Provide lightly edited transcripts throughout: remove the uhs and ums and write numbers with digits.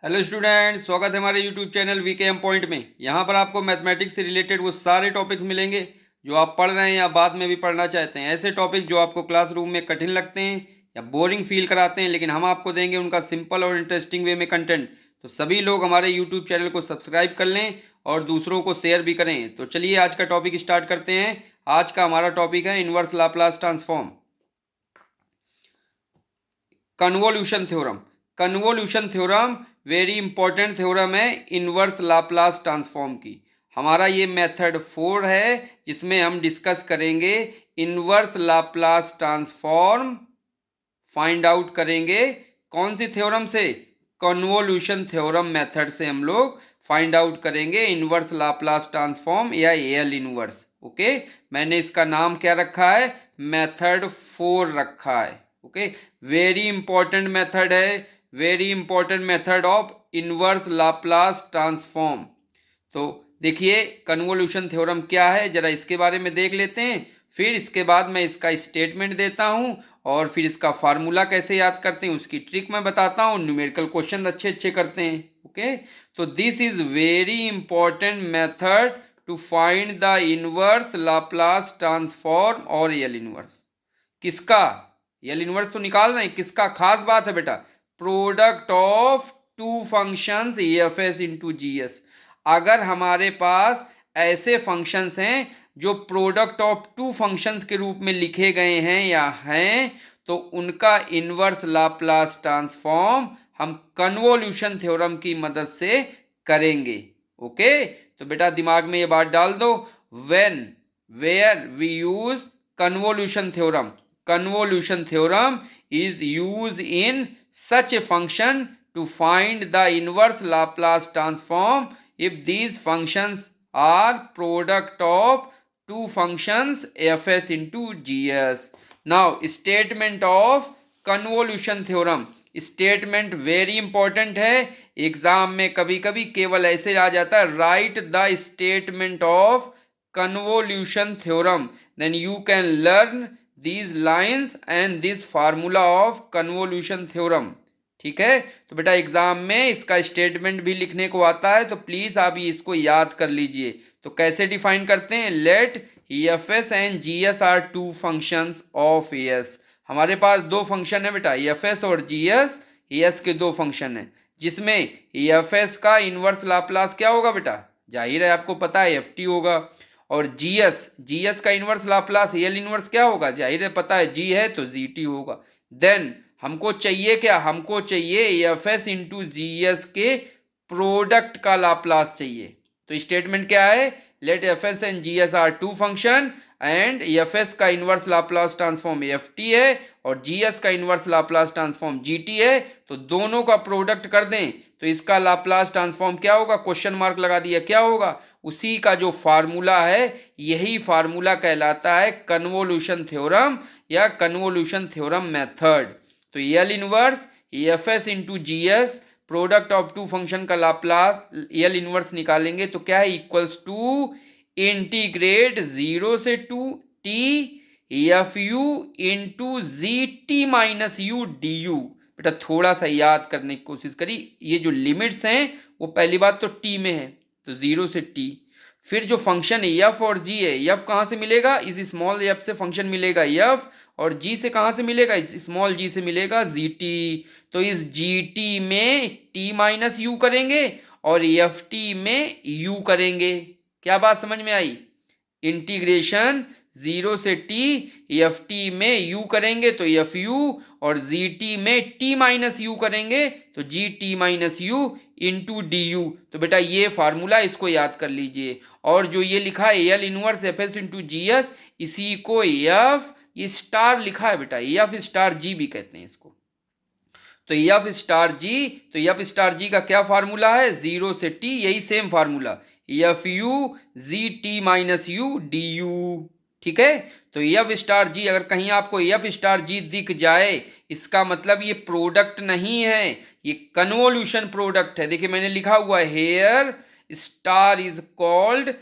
Hello student, स्वागत है हमारे यूट्यूब चैनल वीकेएम पॉइंट में। यहाँ पर आपको मैथमेटिक्स से रिलेटेड वो सारे टॉपिक्स मिलेंगे जो आप पढ़ रहे हैं या बाद में भी पढ़ना चाहते हैं। ऐसे टॉपिक जो आपको क्लासरूम में कठिन लगते हैं या बोरिंग फील कराते हैं, लेकिन हम आपको देंगे उनका सिंपल और इंटरेस्टिंग वे में कंटेंट। तो सभी लोग हमारे यूट्यूब चैनल को सब्सक्राइब कर लें और दूसरों को शेयर भी करें। तो चलिए आज का टॉपिक स्टार्ट करते हैं। आज का हमारा टॉपिक है inverse Laplace transform, convolution theorem. Convolution theorem very important theorem है इनवर्स लाप्लास ट्रांसफॉर्म की। हमारा ये मेथड 4 है जिसमें हम डिस्कस करेंगे inverse Laplace transform find out करेंगे। कौन सी थ्योरम से? कन्वोल्यूशन थ्योरम मेथड से हम लोग फाइंड आउट करेंगे इनवर्स लाप्लास ट्रांसफॉर्म या एल इनवर्स। ओके, मैंने इसका नाम क्या रखा है? मेथड 4 रखा है। ओके, वेरी इंपॉर्टेंट मेथड है, very important method of inverse Laplace transform. तो देखिए कन्वोल्यूशन थ्योरम क्या है, जरा इसके बारे में देख लेते हैं। फिर इसके बाद मैं इसका स्टेटमेंट देता हूं और फिर इसका फार्मूला कैसे याद करते हैं उसकी ट्रिक मैं बताता हूं। न्यूमेरिकल क्वेश्चन अच्छे अच्छे करते हैं। ओके, तो this is very important method to find the inverse Laplace transform और एल इनवर्स। किसका? एल इनवर्स तो निकाल रहे हैं, किसका? खास बात है बेटा, product of two functions F S into ji S. अगर हमारे पास ऐसे फंक्शंस हैं जो प्रोडक्ट ऑफ टू फंक्शंस के रूप में लिखे गए हैं या हैं, तो उनका इनवर्स लाप्लास ट्रांसफॉर्म हम कन्वोल्यूशन थ्योरम की मदद से करेंगे। ओके, तो बेटा दिमाग में ये बात डाल दो, when where we use convolution theorem, convolution theorem is used in such a function to find the inverse Laplace transform if these functions are product of two functions fs into gs. Now statement of convolution theorem, statement very important है। Exam में कभी कभी केवल ऐसे आ जाता है, right the statement of convolution theorem, then you can learn these lines and this formula of convolution theorem। ठीक है, तो बेटा एग्जाम में इसका स्टेटमेंट भी लिखने को आता है, तो प्लीज आप ये इसको याद कर लीजिए। तो कैसे डिफाइन करते हैं? Let F S and G S are two functions of S. हमारे पास दो फंक्शन है बेटा, एफ एस और जी एस। एस के दो फंक्शन है जिसमें एफ एस का इनवर्स लाप्लास क्या होगा बेटा? जाहिर है आपको पता है, एफ टी होगा। और जीएस का इनवर्स लाप्लास एल इनवर्स क्या होगा? जाहिर है पता है, जी है तो जी टी होगा। देन हमको चाहिए क्या? हमको चाहिए एफ एस इंटू जी एस के प्रोडक्ट का लाप्लास चाहिए। तो स्टेटमेंट क्या है? Let F S and G S are two function and f s का inverse Laplace transform f t है और जी एस का inverse Laplace transform g t है, तो दोनों का प्रोडक्ट कर दें तो इसका लाप्लास ट्रांसफॉर्म क्या होगा? क्वेश्चन मार्क लगा दिया, क्या होगा? उसी का जो फार्मूला है, यही फार्मूला कहलाता है कन्वोल्यूशन थ्योरम या कन्वोल्यूशन थ्योरम मेथड। तो L inverse F S into ji S, product of two function का लाप्लास एल इनवर्स निकालेंगे तो क्या है? इक्वल्स टू इंटीग्रेट 0 से 2 T F U into G T minus U D you. बेटा थोड़ा सा याद करने की कोशिश करी, ये जो लिमिट्स हैं वो पहली बात तो टी में है, तो 0 से टी। फिर जो फंक्शन एफ और जी है, एफ कहाँ से मिलेगा? इस स्मॉल एफ से फंक्शन मिलेगा एफ, और जी से कहाँ से मिलेगा? इस स्मॉल जी से मिलेगा जी टी। तो इस जी टी में टी माइनस यू करेंगे और एफ टी में यू करेंगे। क्या बात समझ में आई? इंटीग्रेशन 0 से टी एफ टी में यू करेंगे तो एफ यू, और जी टी में टी माइनस यू करेंगे तो G T minus you into D you. तो बेटा ये फार्मूला इसको याद कर लीजिए। और जो ये लिखा है L inverse F S into G S, इसी को एफ स्टार लिखा है बेटा, एफ स्टार जी भी कहते हैं इसको। तो एफ स्टार जी, तो एफ स्टार जी का क्या फार्मूला है? 0 से टी, यही same formula, F u g T minus U D you. ठीक है, तो एफ स्टार जी, अगर कहीं आपको एफ स्टार जी दिख जाए, इसका मतलब ये प्रोडक्ट नहीं है, ये कन्वोल्यूशन प्रोडक्ट है। देखिए मैंने लिखा हुआ है here star is called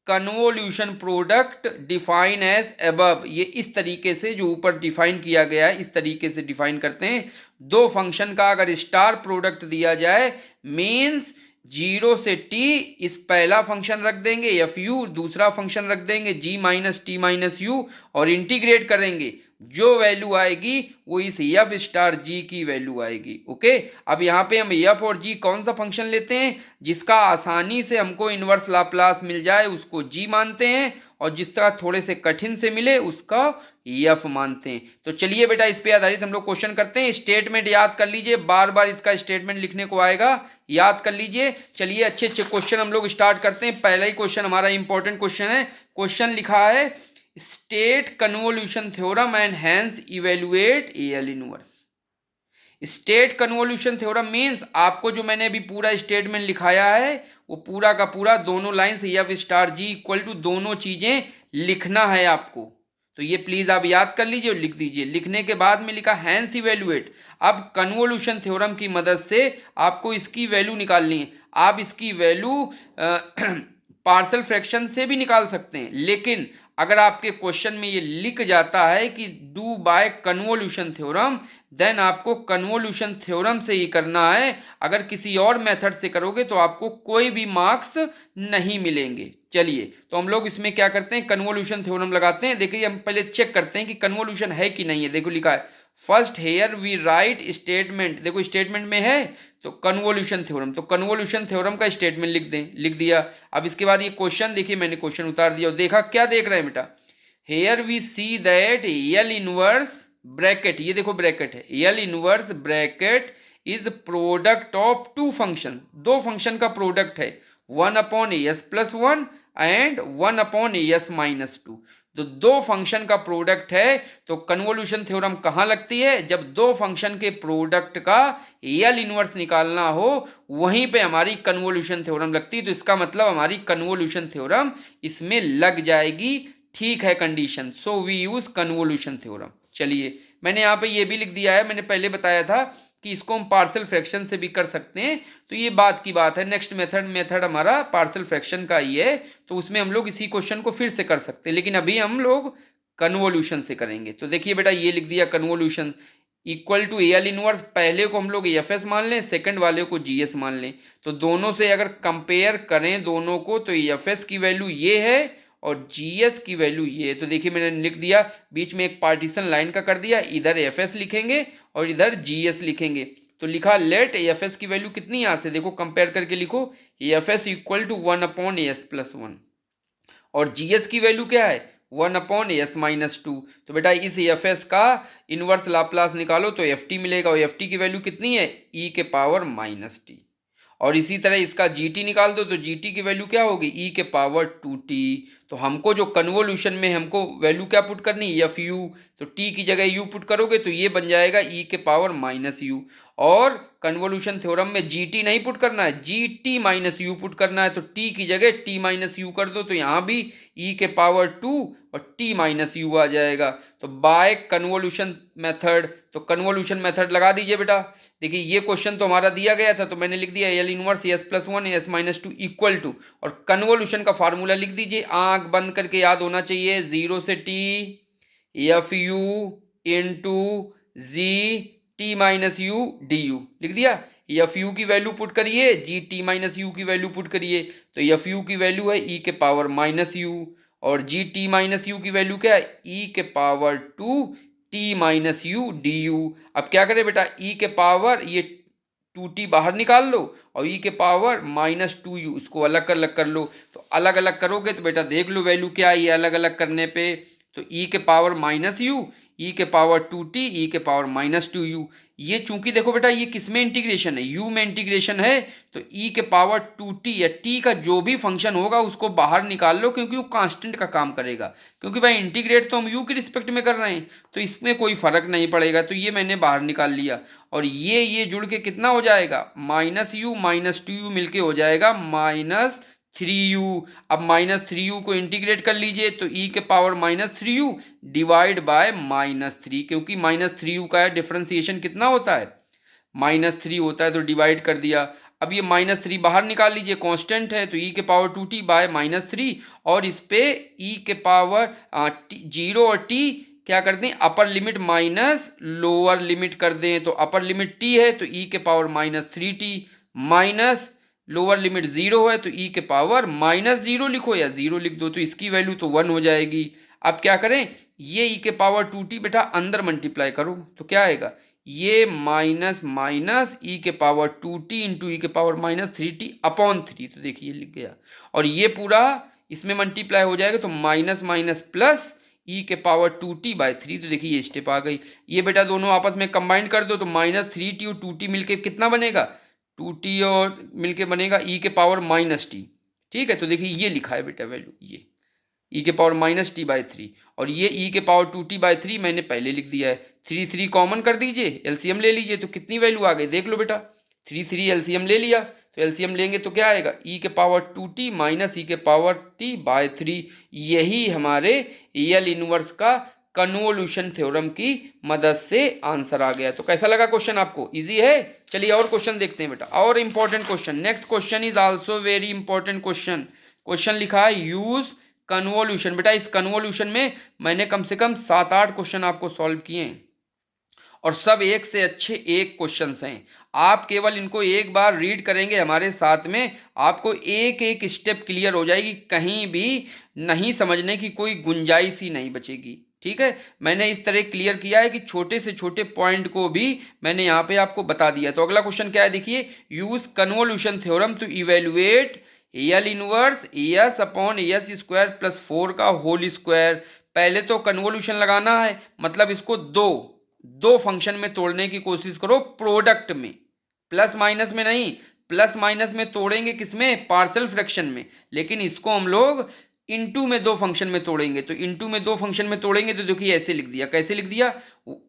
convolution product define as above, ये इस तरीके से जो ऊपर डिफाइन किया गया है इस तरीके से डिफाइन करते हैं। दो फंक्शन का अगर स्टार प्रोडक्ट दिया जाए मीन्स 0 से t, इस पहला फंक्शन रख देंगे एफ यू, दूसरा फंक्शन रख देंगे g minus T minus you और इंटीग्रेट करेंगे, जो वैल्यू आएगी वो इस एफ स्टार जी की वैल्यू आएगी। ओके, अब यहाँ पे हम एफ और जी कौन सा फंक्शन लेते हैं जिसका आसानी से हमको इनवर्स लाप्लास मिल जाए उसको जी मानते हैं, और जिसका थोड़े से कठिन से मिले उसका एफ मानते हैं। तो चलिए बेटा इस पे आधारित हम लोग क्वेश्चन करते हैं। स्टेटमेंट याद कर लीजिए, बार बार इसका स्टेटमेंट लिखने को आएगा, याद कर लीजिए। चलिए अच्छे अच्छे क्वेश्चन हम लोग स्टार्ट करते हैं। पहला ही क्वेश्चन हमारा इंपॉर्टेंट क्वेश्चन है। क्वेश्चन लिखा है state convolution theorem and hence evaluate L inverse. State convolution theorem means आपको जो मैंने अभी पूरा स्टेटमेंट लिखाया है वो पूरा का पूरा दोनों लाइन से F star ji equal to दोनों चीजें लिखना है आपको। तो ये प्लीज आप याद कर लीजिए और लिख दीजिए। लिखने के बाद में लिखा हैंस इवेलुएट। अब कन्वोल्यूशन थ्योरम की मदद से आपको इसकी वैल्यू निकालनी है। आप इसकी वैल्यू पार्शियल फ्रैक्शन से भी निकाल सकते हैं, लेकिन अगर आपके क्वेश्चन में ये लिख जाता है कि do by convolution theorem, then आपको कन्वोल्यूशन थ्योरम से ही करना है। अगर किसी और मेथड से करोगे तो आपको कोई भी मार्क्स नहीं मिलेंगे। चलिए तो हम लोग इसमें क्या करते हैं, कन्वोल्यूशन थ्योरम लगाते हैं। देखिए हम पहले चेक करते हैं कि कन्वोल्यूशन है कि नहीं है। देखो लिखा है first here we write statement. देखो स्टेटमेंट में है तो कन्वोल्यूशन थ्योरम, तो कन्वोल्यूशन थ्योरम का स्टेटमेंट लिख दें, लिख दिया। अब इसके बाद ये क्वेश्चन देखिए, मैंने क्वेश्चन उतार दिया और देखा क्या देख रहे हैं बेटा, here we see that L inverse bracket, ये देखो ब्रैकेट है, L inverse bracket is product of two function, दो फंक्शन का प्रोडक्ट है, 1/s+1 एंड 1/s-2। तो दो फंक्शन का प्रोडक्ट है। तो कन्वोल्यूशन थ्योरम कहाँ लगती है, जब दो फंक्शन के प्रोडक्ट का एल इनवर्स निकालना हो वहीं पे हमारी कन्वोल्यूशन थ्योरम लगती है। तो इसका मतलब हमारी कन्वोल्यूशन थ्योरम इसमें लग जाएगी। ठीक है condition, so we use convolution theorem. चलिए मैंने यहाँ पे ये भी लिख दिया है, मैंने पहले बताया था कि इसको हम पार्शियल फ्रैक्शन से भी कर सकते हैं, तो ये बात की बात है। नेक्स्ट मेथड हमारा पार्शियल फ्रैक्शन का ही है, तो उसमें हम लोग इसी क्वेश्चन को फिर से कर सकते हैं, लेकिन अभी हम लोग कन्वोल्यूशन से करेंगे। तो देखिए बेटा ये लिख दिया convolution equal to L inverse, पहले को हम लोग एफ एस मान लें, सेकंड वाले को जी एस मान लें। तो दोनों से अगर कंपेयर करें दोनों को तो एफ एस की वैल्यू ये है और जीएस की वैल्यू ये। तो देखिए मैंने लिख दिया, बीच में एक पार्टीशन लाइन का कर दिया, इधर एफएस लिखेंगे और इधर जीएस लिखेंगे। तो लिखा लेट एफएस की वैल्यू कितनी, यहाँ से देखो कंपेयर करके लिखो, एफएस इक्वल टू 1/s+1 और जीएस की वैल्यू क्या है 1/s-2। तो बेटा इस एफएस का इनवर्स लाप्लास निकालो तो एफ टी मिलेगा, और एफ टी की वैल्यू कितनी है e⁻⁻t। और इसी तरह इसका जीटी निकाल दो तो जीटी की वैल्यू क्या होगी e⁻2t। तो हमको जो कन्वोल्यूशन में हमको वैल्यू क्या पुट करनी है एफ यू, तो t की जगह u पुट करोगे तो ये बन जाएगा e⁻⁻u। और कन्वोल्यूशन थ्योरम में जीटी नहीं पुट करना है, gt-u पुट करना है। तो t की जगह t-u कर दो तो यहाँ भी e⁻2 और t-u आ जाएगा। तो बाय कन्वोल्यूशन मेथड, तो कन्वोल्यूशन मेथड लगा दीजिए बेटा। देखिए ये क्वेश्चन तो हमारा दिया गया था, तो मैंने लिख दिया L inverse s+1 s-2 equal to, और कन्वोल्यूशन का फार्मूला लिख दीजिए, आंख बंद करके याद होना चाहिए, 0 से t एफ यू इंटू जी t-u du लिख दिया। एफ यू की वैल्यू पुट करिए, जी t-u की वैल्यू पुट करिए, तो एफ यू की वैल्यू है e⁻⁻u और जी t-u की वैल्यू क्या है e⁻2t-u du। अब क्या करें बेटा, e के पावर ये 2t बाहर निकाल लो और e⁻⁻2u इसको अलग कर लो। तो अलग अलग करोगे तो बेटा देख लो वैल्यू क्या है अलग अलग करने पे। तो e⁻⁻u e⁻2t e⁻⁻2u, ये चूंकि देखो बेटा ये किस में इंटीग्रेशन है, u में इंटीग्रेशन है, तो e⁻2t या t का जो भी फंक्शन होगा उसको बाहर निकाल लो, क्योंकि वो कांस्टेंट का काम करेगा। क्योंकि भाई इंटीग्रेट तो हम u के रिस्पेक्ट में कर रहे हैं तो इसमें कोई फर्क नहीं पड़ेगा। तो ये मैंने बाहर निकाल लिया और ये जुड़ के कितना हो जाएगा -u-2u मिलके हो जाएगा -3u। अब -3u को इंटीग्रेट कर लीजिए तो e⁻−3u डिवाइड बाय -3, क्योंकि -3u का डिफरेंशिएशन कितना होता है -3 होता है तो डिवाइड कर दिया। अब ये -3 बाहर निकाल लीजिए, कांस्टेंट है तो e के पावर 2t बाय -3, और इस पे e के पावर 0 और t क्या कर दें, upper limit minus lower limit कर दें। तो अपर लिमिट t है तो e के power -3t minus lower limit 0 है तो e के पावर -0 लिखो या 0 लिख दो, तो इसकी वैल्यू तो 1 हो जाएगी। अब क्या करें, ये e के पावर 2t बेटा अंदर मल्टीप्लाई करो तो क्या आएगा, ये माइनस माइनस ई के पावर 2t इंटू ई के पावर -3t अपॉन 3, तो देखिए लिख गया। और ये पूरा इसमें मल्टीप्लाई हो जाएगा तो माइनस माइनस प्लस ई के पावर 2t बाय 3, तो देखिए ये स्टेप आ गई। ये बेटा दोनों आपस में कंबाइन कर दो तो -3t और 2t मिलके कितना बनेगा, 2t और मिलके बनेगा ई के पावर -t। ठीक है, तो देखिए ये लिखा है बेटा वैल्यू, ये ई के पावर -t बाई 3, और ये ई के पावर 2t बाई 3 मैंने पहले लिख दिया है। 3 कॉमन कर दीजिए, एलसीएम ले लीजिए, तो कितनी वैल्यू आ गई देख लो बेटा। 3 एलसीएम ले लिया, तो एलसीएम लेंगे तो क्या आएगा, ई के पावर 2t माइनस ई के पावर t बाय 3। यही हमारे एल इनवर्स का कन्वोल्यूशन थ्योरम की मदद से आंसर आ गया। तो कैसा लगा क्वेश्चन आपको, इजी है। चलिए और क्वेश्चन देखते हैं बेटा, और important question. Next question is also very important question. Question लिखा है यूज कन्वोल्यूशन। बेटा इस कन्वोल्यूशन में मैंने कम से कम 7-8 क्वेश्चन आपको सॉल्व किए हैं, और सब एक से अच्छे एक क्वेश्चंस हैं। आप केवल इनको एक बार रीड करेंगे हमारे साथ में, आपको एक एक स्टेप क्लियर हो जाएगी, कहीं भी नहीं समझने की कोई गुंजाइश ही नहीं बचेगी। ठीक है, मैंने इस तरह क्लियर किया है कि छोटे से छोटे पॉइंट को भी मैंने यहाँ पे आपको बता दिया। तो अगला क्वेश्चन क्या है, देखिए, use convolution theorem to evaluate L inverse S upon S square plus 4 का होल स्क्वायर। पहले तो कन्वोल्यूशन लगाना है, मतलब इसको दो फंक्शन में तोड़ने की कोशिश करो, प्रोडक्ट में, प्लस माइनस में नहीं। प्लस माइनस में तोड़ेंगे किसमें, पार्शियल फ्रैक्शन में, लेकिन इसको हम लोग इनटू में दो फंक्शन में तोड़ेंगे। तो इनटू में दो फंक्शन में तोड़ेंगे तो देखिए ऐसे लिख दिया, कैसे लिख दिया,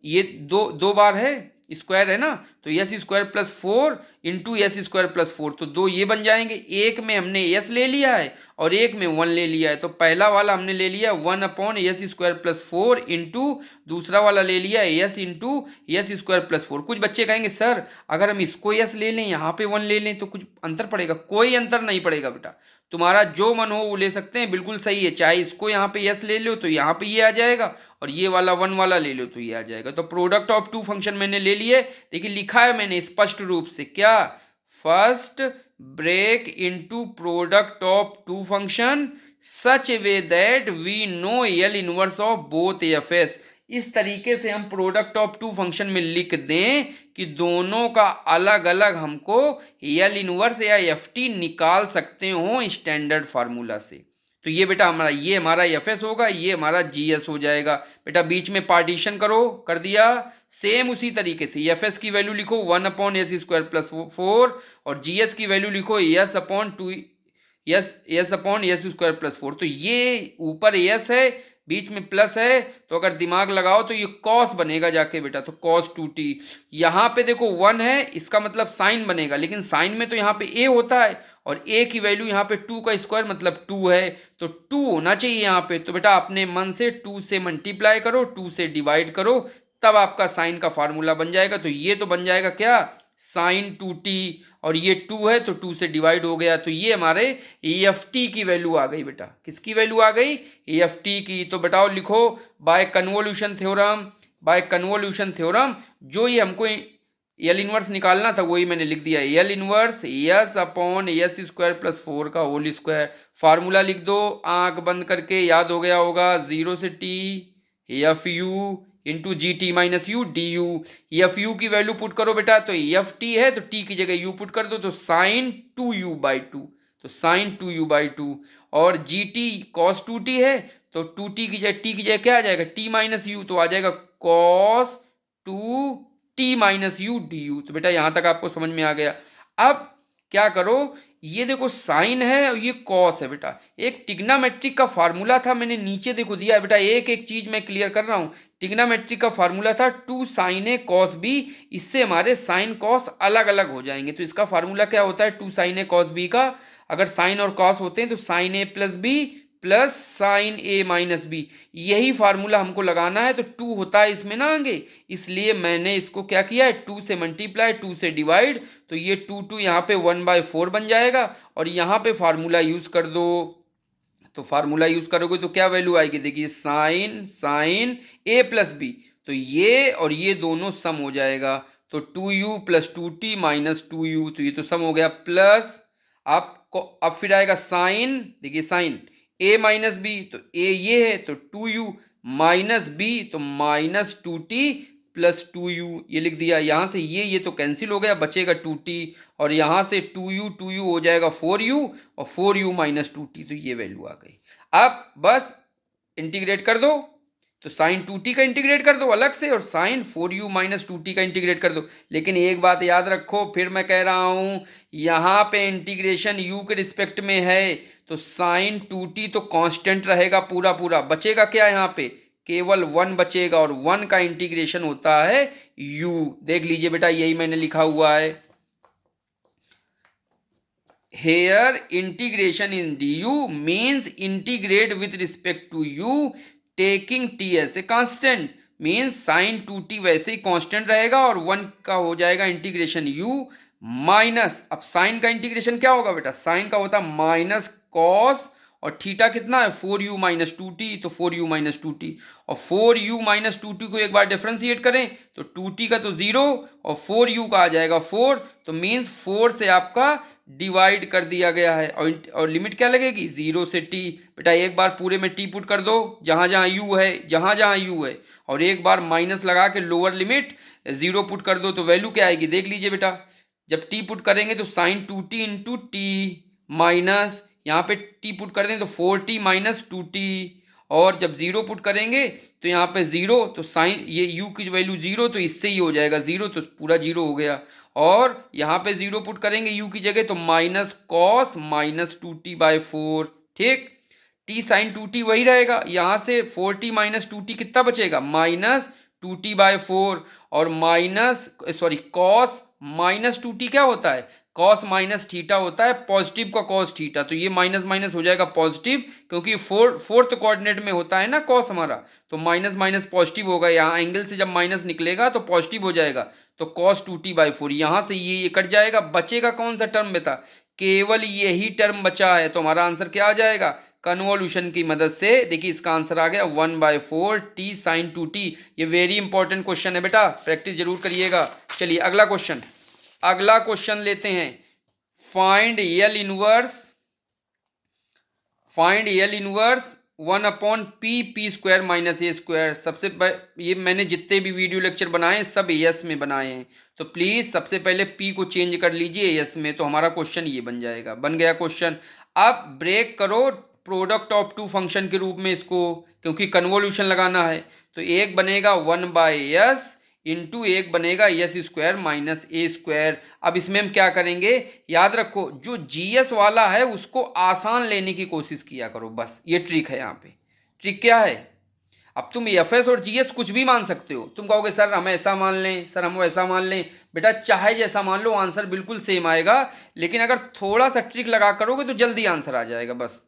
ये दो बार है, स्क्वायर है ना, तो S square plus 4 into S square plus 4, तो दो ये बन जाएंगे। एक में हमने एस ले लिया है और एक में 1 ले लिया है, तो पहला वाला हमने ले लिया 1 upon S square plus 4 into दूसरा वाला ले लिया S into S square plus 4। कुछ बच्चे कहेंगे सर अगर हम इसको एस ले लें यहाँ पे 1 ले लें तो कुछ अंतर पड़ेगा, कोई अंतर नहीं पड़ेगा बेटा, तुम्हारा जो मन हो वो ले सकते हैं, बिल्कुल सही है। चाहे इसको यहाँ पे एस ले लो तो यहाँ पे ये आ जाएगा, और ये वाला 1 वाला ले लो तो ये आ जाएगा। तो प्रोडक्ट ऑफ टू फंक्शन मैंने ले लिए। देखिए लिखा है मैंने स्पष्ट रूप से, क्या, first break into product of two function such a way that we know L inverse of both F S. इस तरीके से हम प्रोडक्ट ऑफ टू फंक्शन में लिख दें कि दोनों का अलग अलग हमको एल इनवर्स या एफ टी निकाल सकते हो स्टैंडर्ड फार्मूला से। तो ये बेटा हमारा एफ एस होगा, ये हमारा जी एस हो जाएगा। बेटा बीच में पार्टीशन करो, कर दिया। सेम उसी तरीके से एफ एस की वैल्यू लिखो 1 अपॉन एस स्क्वायर प्लस 4, और जी एस की वैल्यू लिखो S upon 2 S upon S square plus 4। तो ये ऊपर एस है, बीच में प्लस है, तो अगर दिमाग लगाओ तो ये कॉस बनेगा जाके बेटा, तो कॉस 2t। यहाँ पे देखो 1 है, इसका मतलब साइन बनेगा, लेकिन साइन में तो यहाँ पे a होता है, और a की वैल्यू यहाँ पे 2 का स्क्वायर मतलब 2 है, तो 2 होना चाहिए यहाँ पे। तो बेटा अपने मन से 2 से मल्टीप्लाई करो, 2 से डिवाइड करो, तब आपका साइन का फार्मूला बन जाएगा। तो ये तो बन जाएगा क्या, साइन 2t, और ये 2 है तो 2 से डिवाइड हो गया, तो ये हमारे एफ टी की वैल्यू आ गई बेटा। किसकी वैल्यू आ गई, एफ टी की। तो बताओ लिखो, by convolution theorem, by convolution theorem जो ये हमको एल इनवर्स निकालना था वही मैंने लिख दिया, L inverse S upon S square plus 4 का होल स्क्वायर। फार्मूला लिख दो, आंख बंद करके, याद हो गया होगा, 0 से T F U into G T minus U D you. F U की वैल्यू पुट करो बेटा, तो एफ टी है तो टी की जगह यू पुट कर दो, तो साइन 2u बाई 2, तो साइन 2u बाई 2। और जी टी कॉस 2t है, तो 2t की जगह टी की जगह क्या आ जाएगा, t माइनस यू, तो आ जाएगा cos 2t minus U D you. तो बेटा यहाँ तक आपको समझ में आ गया। अब क्या करो, ये देखो साइन है और ये कॉस है बेटा, एक टिग्नामेट्रिक का फार्मूला था, मैंने नीचे देखो दिया है बेटा, एक एक चीज मैं क्लियर कर रहा हूँ। टिग्नामेट्रिक का फार्मूला था 2 साइन ए कॉस बी, इससे हमारे साइन कॉस अलग अलग हो जाएंगे। तो इसका फार्मूला क्या होता है, 2 साइन ए कॉस बी का, अगर साइन और कॉस होते हैं तो साइन ए प्लस बी प्लस साइन ए माइनस बी, यही फार्मूला हमको लगाना है। तो 2 होता है इसमें ना आगे, इसलिए मैंने इसको क्या किया है, 2 से मल्टीप्लाई, 2 से डिवाइड, तो ये 2 यहाँ पे 1/4 बन जाएगा। और यहाँ पे फार्मूला यूज कर दो, तो फार्मूला यूज करोगे तो क्या वैल्यू आएगी, देखिए साइन साइन ए प्लस बी, तो ये और ये दोनों सम हो जाएगा। तो 2u plus 2t minus 2u, तो ये तो सम हो गया। प्लस आपको अब फिर आएगा साइन, देखिए साइन a माइनस बी, तो a ये है, तो 2u माइनस बी, तो माइनस 2t प्लस 2u, ये लिख दिया। यहाँ से ये तो कैंसिल हो गया, बचेगा 2t, और यहाँ से 2u हो जाएगा 4u, और 4u माइनस 2t, तो ये वैल्यू आ गई। अब बस इंटीग्रेट कर दो, तो साइन 2t का इंटीग्रेट कर दो अलग से, और साइन 4u माइनस 2t का इंटीग्रेट कर दो। लेकिन एक बात याद रखो, फिर मैं कह रहा हूं, यहाँ पे इंटीग्रेशन u के रिस्पेक्ट में है, तो साइन 2t तो कांस्टेंट रहेगा पूरा पूरा, बचेगा क्या यहाँ पे, केवल 1 बचेगा, और 1 का इंटीग्रेशन होता है u। देख लीजिए बेटा, यही मैंने लिखा हुआ है, here integration in du means integrate with respect to u taking t as a constant, means sin 2t वैसे ही कांस्टेंट रहेगा, और 1 का हो जाएगा इंटीग्रेशन u माइनस, अब साइन का इंटीग्रेशन क्या होगा बेटा, साइन का होता है माइनस कॉस, और थीटा कितना है 4u माइनस 2t, तो 4u माइनस 2t, और 4u माइनस 2t को एक बार डिफ्रेंशिएट करें तो 2t का तो 0 और 4u का आ जाएगा 4, तो मीन्स 4 से आपका डिवाइड कर दिया गया है, और लिमिट क्या लगेगी 0 से t। बेटा एक बार पूरे में t पुट कर दो, जहां जहां u है, जहां जहां u है, और एक बार माइनस लगा के लोअर लिमिट 0 पुट कर दो, तो वैल्यू क्या आएगी देख लीजिए बेटा, जब t पुट करेंगे तो sign 2t into T minus, यहाँ पे t पुट कर दें तो 4t माइनस 2t, और जब 0 पुट करेंगे तो यहाँ पे 0, तो साइन ये u की वैल्यू 0, तो इससे ही हो जाएगा 0, तो पूरा 0 हो गया। और यहाँ पे 0 पुट करेंगे u की जगह, तो माइनस कॉस माइनस 2t/4, ठीक, t साइन 2t वही रहेगा, यहाँ से 4t माइनस 2t कितना बचेगा, माइनस 2t/4, और minus sorry cos minus 2t क्या होता है, कॉस माइनस थीटा होता है, पॉजिटिव का कॉस थीटा, तो ये माइनस माइनस हो जाएगा पॉजिटिव, क्योंकि फोर्थ कोऑर्डिनेट में होता है ना कॉस हमारा, तो माइनस माइनस पॉजिटिव होगा, यहाँ एंगल से जब माइनस निकलेगा तो पॉजिटिव हो जाएगा, तो कॉस 2t/4, यहाँ से ये कट जाएगा, बचेगा कौन सा टर्म बेटा, केवल यही टर्म बचा है, तो हमारा आंसर क्या आ जाएगा, कन्वोल्यूशन की मदद से, देखिए इसका आंसर आ गया 1/4 t साइन 2t। ये वेरी इंपॉर्टेंट क्वेश्चन है बेटा, प्रैक्टिस जरूर करिएगा। चलिए अगला क्वेश्चन लेते हैं, find L inverse 1/p minus ए स्क्वायर। सबसे ये मैंने जितने भी वीडियो लेक्चर बनाए हैं सब एस में बनाए हैं, तो प्लीज सबसे पहले p को चेंज कर लीजिए एस में, तो हमारा क्वेश्चन ये बन जाएगा, बन गया क्वेश्चन। अब ब्रेक करो प्रोडक्ट ऑफ टू फंक्शन के रूप में इसको, क्योंकि कन्वोल्यूशन लगाना है, तो एक बनेगा 1/s इंटू एक बनेगा एस स्क्वायर माइनस ए स्क्वायर। अब इसमें हम क्या करेंगे, याद रखो जो जीएस वाला है उसको आसान लेने की कोशिश किया करो, बस ये ट्रिक है। यहाँ पे ट्रिक क्या है, अब तुम एफएस और जीएस कुछ भी मान सकते हो, तुम कहोगे सर हम ऐसा मान लें, सर हम वैसा मान लें, बेटा चाहे जैसा मान लो आंसर बिल्कुल सेम आएगा, लेकिन अगर थोड़ा सा ट्रिक लगा करोगे तो जल्दी आंसर आ जाएगा बस।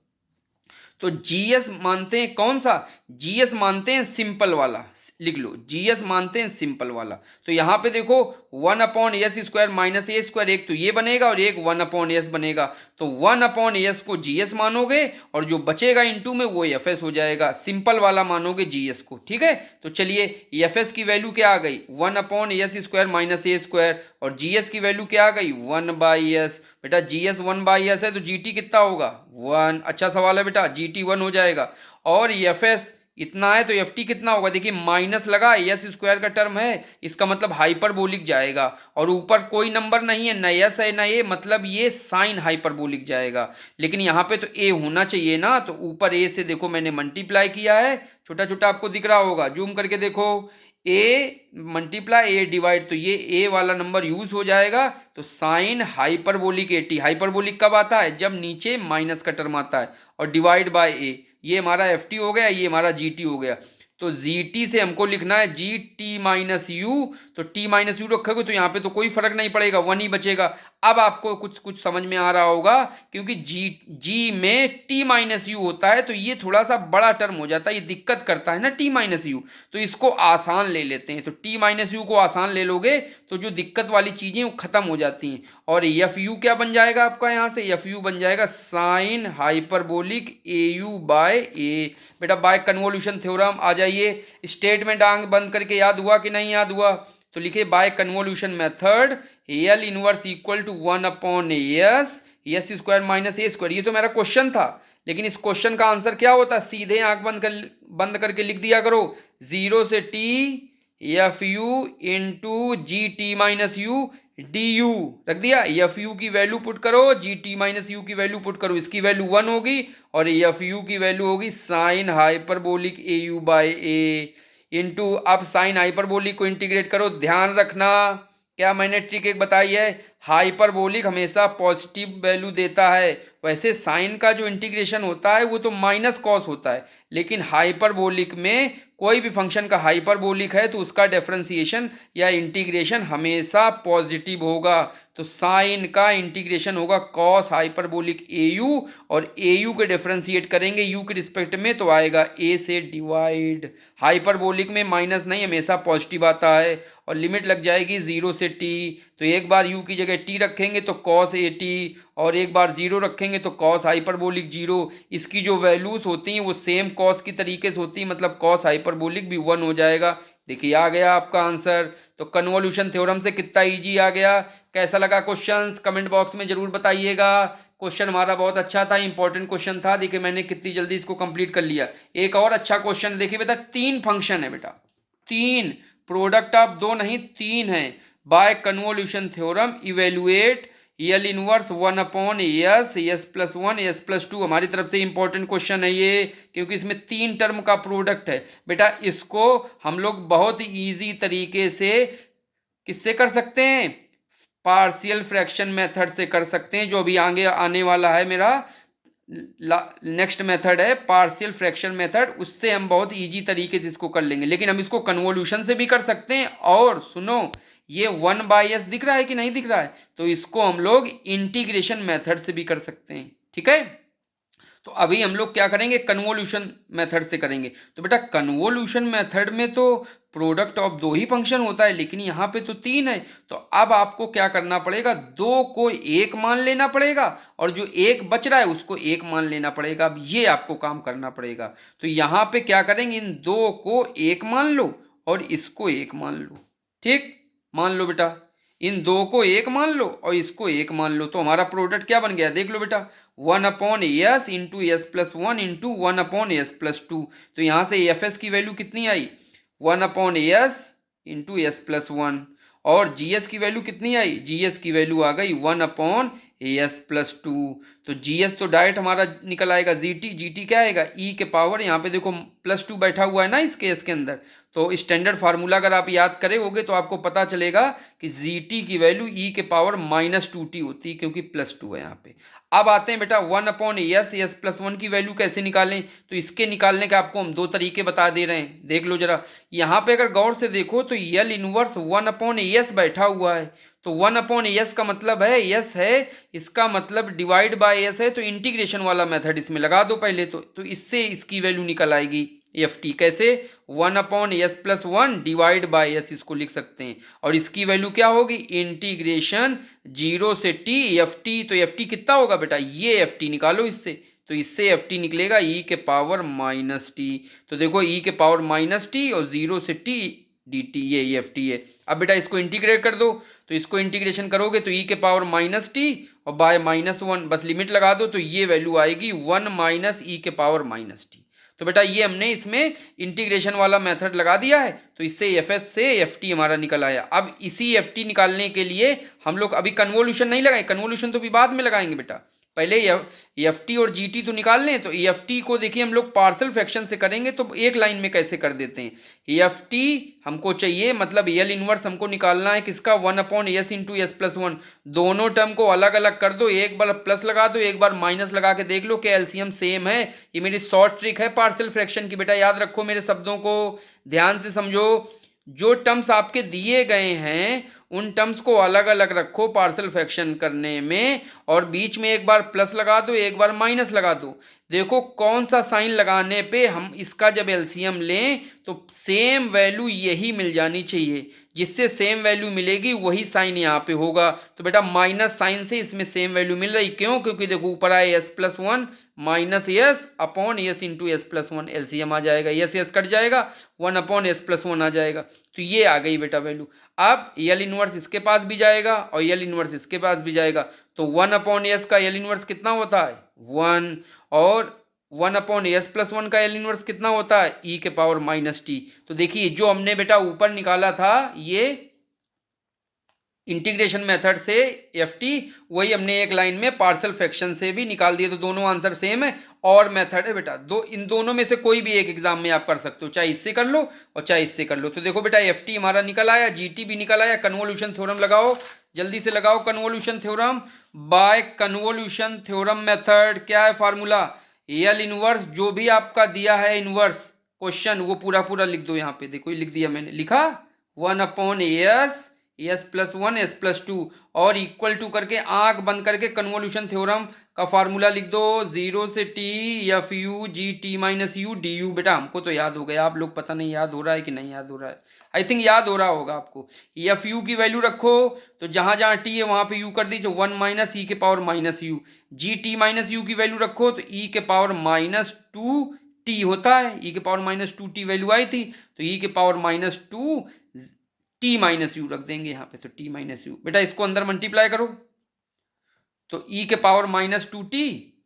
तो जीएस मानते हैं कौन सा, जीएस मानते हैं सिंपल वाला, लिख लो जीएस मानते हैं सिंपल वाला। तो यहाँ पे देखो 1/s स्क्वायर माइनस ए स्क्वायर, एक तो ये बनेगा और एक 1/s बनेगा, तो 1/s को जीएस मानोगे और जो बचेगा इनटू में वो एफएस हो जाएगा, सिंपल वाला मानोगे जीएस को, ठीक है। तो चलिए एफएस की वैल्यू क्या आ गई 1/s स्क्वायर माइनस ए स्क्वायर, और जीएस की वैल्यू क्या आ गई 1/s। बेटा जीएस 1/s है तो जीटी कितना होगा 1, अच्छा सवाल है बेटा, जीटी 1 हो जाएगा। और एफएस इतना है तो एफटी कितना होगा, देखिए माइनस लगा, एस स्क्वायर का टर्म है, इसका मतलब हाइपरबोलिक जाएगा, और ऊपर कोई नंबर नहीं है, न एस है न ए, मतलब ये साइन हाइपरबोलिक जाएगा। लेकिन यहाँ पे तो ए होना चाहिए ना, तो ऊपर ए से देखो मैंने मल्टीप्लाई किया है, छोटा छोटा आपको दिख रहा होगा, जूम करके देखो, ए मल्टीप्लाई ए डिवाइड, तो ये ए वाला नंबर यूज हो जाएगा, तो साइन हाइपरबोलिक 80, हाइपरबोलिक कब आता है जब नीचे माइनस का टर्म आता है, और डिवाइड बाय ए, ये हमारा एफ टी हो गया, ये हमारा जी टी हो गया। तो जी टी से हमको लिखना है जी टी माइनस यू, तो टी माइनस यू रखोगे तो यहाँ पे तो कोई फर्क नहीं पड़ेगा, 1 ही बचेगा। अब आपको कुछ कुछ समझ में आ रहा होगा, क्योंकि जी में टी माइनस यू होता है तो ये थोड़ा सा बड़ा टर्म हो जाता है, ये दिक्कत करता है ना टी माइनस यू, तो इसको आसान ले लेते हैं। तो टी माइनस यू को आसान ले लोगे तो जो दिक्कत वाली चीजें वो खत्म हो जाती हैं। और एफ यू क्या बन जाएगा आपका, यहाँ से एफ यू बन जाएगा sine hyperbolic A you by a. बेटा बाय कन्वोल्यूशन थ्योरम आ जाइए। स्टेटमेंट आंख बंद करके याद हुआ कि नहीं याद हुआ, तो लिखिए by convolution method L inverse equal to 1/s S square minus A square. ये तो मेरा क्वेश्चन था, लेकिन इस क्वेश्चन का आंसर क्या होता है, सीधे आंख बंद करके लिख दिया करो, 0 से T F U into G T minus U D U रख दिया। एफ यू की वैल्यू पुट करो, जी टी माइनस यू की वैल्यू पुट करो, इसकी वैल्यू 1 होगी और एफ यू की वैल्यू होगी sine hyperbolic A you by A into, अब साइन हाइपरबोलिक को इंटीग्रेट करो। ध्यान रखना क्या मैंने ट्रिक एक बताई है, हाइपरबोलिक हमेशा पॉजिटिव वैल्यू देता है। वैसे साइन का जो इंटीग्रेशन होता है वो तो माइनस कॉस होता है, लेकिन हाइपरबोलिक में कोई भी फंक्शन का हाइपरबोलिक है तो उसका डिफरेंशिएशन या इंटीग्रेशन हमेशा पॉजिटिव होगा। तो साइन का इंटीग्रेशन होगा कॉस हाइपरबोलिक ए यू, और ए यू के डिफरेंशिएट करेंगे यू के रिस्पेक्ट में तो आएगा ए से डिवाइड। हाइपरबोलिक में माइनस नहीं, हमेशा पॉजिटिव आता है, और लिमिट लग जाएगी 0 से टी। तो एक बार यू की जगह टी रखेंगे तो कॉस ए टी, और एक बार 0 रखेंगे तो कॉस हाइपरबोलिक 0। इसकी जो वैल्यूज होती हैं वो सेम कॉस की तरीके से होती है, मतलब कॉस हाइपरबोलिक भी 1 हो जाएगा। देखिए आ गया आपका आंसर। तो कन्वोल्यूशन थ्योरम से कितना इजी आ गया। कैसा लगा क्वेश्चंस कमेंट बॉक्स में जरूर बताइएगा। क्वेश्चन हमारा बहुत अच्छा था, इंपॉर्टेंट क्वेश्चन था। देखिए मैंने कितनी जल्दी इसको कंप्लीट कर लिया। एक और अच्छा क्वेश्चन देखिए बेटा, 3 फंक्शन है बेटा, 3 प्रोडक्ट ऑफ 2 नहीं 3 है। By convolution theorem evaluate L inverse 1/s S plus 1 S plus 2। हमारी तरफ से इंपॉर्टेंट क्वेश्चन है ये, क्योंकि इसमें 3 टर्म का प्रोडक्ट है। बेटा इसको हम लोग बहुत इजी तरीके से किससे कर सकते हैं, पार्शियल फ्रैक्शन मेथड से कर सकते हैं, जो अभी आगे आने वाला है मेरा नेक्स्ट मेथड है पार्शियल फ्रैक्शन मेथड। उससे हम बहुत इजी तरीके से इसको कर लेंगे, लेकिन हम इसको कन्वोल्यूशन से भी कर सकते हैं। और सुनो, ये 1/s दिख रहा है कि नहीं दिख रहा है, तो इसको हम लोग इंटीग्रेशन मेथड से भी कर सकते हैं। ठीक है, तो अभी हम लोग क्या करेंगे, कन्वोल्यूशन मेथड से करेंगे। तो बेटा कन्वोल्यूशन मेथड में तो प्रोडक्ट ऑफ 2 ही फंक्शन होता है, लेकिन यहाँ पे तो 3 है। तो अब आपको क्या करना पड़ेगा, 2 को 1 मान लेना पड़ेगा, और जो 1 बच रहा है उसको 1 मान लेना पड़ेगा। अब ये आपको काम करना पड़ेगा। तो यहाँ पे क्या करेंगे, इन 2 को 1 मान लो और इसको 1 मान लो। ठीक, मान लो बेटा, इन 2 को 1 मान लो और इसको 1 मान लो। तो हमारा प्रोडक्ट क्या बन गया, देख लो बेटा, 1/s into s plus 1 into 1/s plus 2। तो यहाँ से एफ एस की वैल्यू कितनी आई, 1/s इंटू एस प्लस 1, और जी एस की वैल्यू कितनी आई, जी एस की वैल्यू आ गई 1/as प्लस 2। तो जी एस तो डायरेक्ट हमारा निकल आएगा जी टी क्या आएगा, ई के पावर, यहाँ पे देखो प्लस 2 बैठा हुआ है ना इस केस के अंदर। तो स्टैंडर्ड फार्मूला अगर आप याद करे होगे तो आपको पता चलेगा कि जी टी की वैल्यू ई के पावर -2t होती है, क्योंकि प्लस 2 है यहाँ पे। अब आते हैं बेटा 1/s एस प्लस 1 की वैल्यू कैसे निकालें। तो इसके निकालने के आपको हम 2 तरीके बता दे रहे हैं, देख लो जरा। यहाँ पे अगर गौर से देखो तो एल इनवर्स 1/s बैठा हुआ है। तो 1/s का मतलब है s है, इसका मतलब डिवाइड बाय s है, तो इंटीग्रेशन वाला मेथड इसमें लगा दो पहले। तो इससे इसकी वैल्यू निकल आएगी एफ टी। कैसे, 1/s plus 1 divide by s इसको लिख सकते हैं, और इसकी वैल्यू क्या होगी, इंटीग्रेशन 0 से t एफ टी। तो एफ टी कितना होगा बेटा, ये एफ टी निकालो इससे। तो इससे एफ टी निकलेगा e के पावर -t। तो देखो e के पावर -t और 0 से t dt, ये एफ टी है। अब बेटा इसको इंटीग्रेट कर दो, तो इसको इंटीग्रेशन करोगे तो e के पावर -t और बाय -1, बस लिमिट लगा दो, तो ये वैल्यू आएगी 1 माइनस e के पावर -t। तो बेटा ये हमने इसमें इंटीग्रेशन वाला मेथड लगा दिया है, तो इससे एफ एस से एफ टी हमारा निकल आया। अब इसी एफ टी निकालने के लिए हम लोग अभी कन्वोल्यूशन नहीं लगाए, कन्वोल्यूशन तो भी बाद में लगाएंगे बेटा, पहले एफ टी और जी टी तो निकाल लें। तो एफ टी को देखिए हम लोग पार्शियल फ्रैक्शन से करेंगे, तो एक लाइन में कैसे कर देते हैं। एफ टी हमको चाहिए, मतलब एल इनवर्स हमको निकालना है किसका, 1/s इंटू एस प्लस 1। दोनों टर्म को अलग अलग कर दो, एक बार प्लस लगा दो, एक बार माइनस लगा के देख लो कि एलसीएम सेम है। ये मेरी शॉर्ट ट्रिक है पार्शियल फ्रैक्शन की बेटा, याद रखो मेरे शब्दों को ध्यान से समझो। जो टर्म्स आपके दिए गए हैं उन टर्म्स को अलग अलग रखो पार्शियल फ्रैक्शन करने में, और बीच में एक बार प्लस लगा दो, एक बार माइनस लगा दो। देखो कौन सा साइन लगाने पे हम इसका जब एलसीएम लें तो सेम वैल्यू यही मिल जानी चाहिए, जिससे सेम वैल्यू मिलेगी वही साइन यहाँ पे होगा। तो बेटा माइनस साइन से इसमें सेम वैल्यू मिल रही, क्यों? क्योंकि देखो ऊपर आए s plus one minus s upon s into s plus one, LCM आ जाएगा, एस एस कट जाएगा, one upon s plus one आ जाएगा। तो ये आ गई बेटा वैल्यू। अब यल इनवर्स इसके पास भी जाएगा और यल इनवर्स इसके पास भी जाएगा, तो वन अपॉन एस का यल इनवर्स कितना होता है? वन, और one upon s plus one का एल इनवर्स कितना होता है? ई के पावर माइनस टी। तो देखिए जो हमने बेटा ऊपर निकाला था ये इंटीग्रेशन मेथड से एफ टी, वही हमने एक लाइन में पार्शियल फ्रैक्शन से भी निकाल दिए। तो दोनों आंसर सेम है और मेथड है बेटा, इन दोनों में से कोई भी एक एग्जाम में आप कर सकते हो, चाहे इससे कर लो और चाहे इससे कर लो। तो देखो बेटा एफ टी हमारा निकल आया, जी टी भी निकल आया। कन्वोल्यूशन थ्योरम लगाओ, जल्दी से लगाओ convolution theorem. By convolution theorem method क्या है फार्मूला? एल इनवर्स जो भी आपका दिया है इनवर्स क्वेश्चन वो पूरा पूरा लिख दो। यहाँ पे देखो लिख दिया मैंने, लिखा one upon S S plus one S plus two, और इक्वल टू करके आंख बंद करके कन्वोल्यूशन थ्योरम का फार्मूला लिख दो, जीरो से T F u g T minus U D you. बेटा हमको तो याद हो गया, आप लोग पता नहीं याद हो रहा है कि नहीं याद हो रहा है, आई थिंक याद हो रहा होगा आपको। एफ यू की वैल्यू रखो तो जहां जहां टी है वहां पे यू कर दीजिए, वन माइनस ई के power minus you. G T minus U की वैल्यू रखो तो ई के पावर माइनस टू टी होता है, ई के power minus two t value आई थी, तो ई के power minus two t minus u रख देंगे यहाँ पे, तो टी माइनस यू। बेटा इसको अंदर मल्टीप्लाई करो तो ई के पावर माइनस टू टी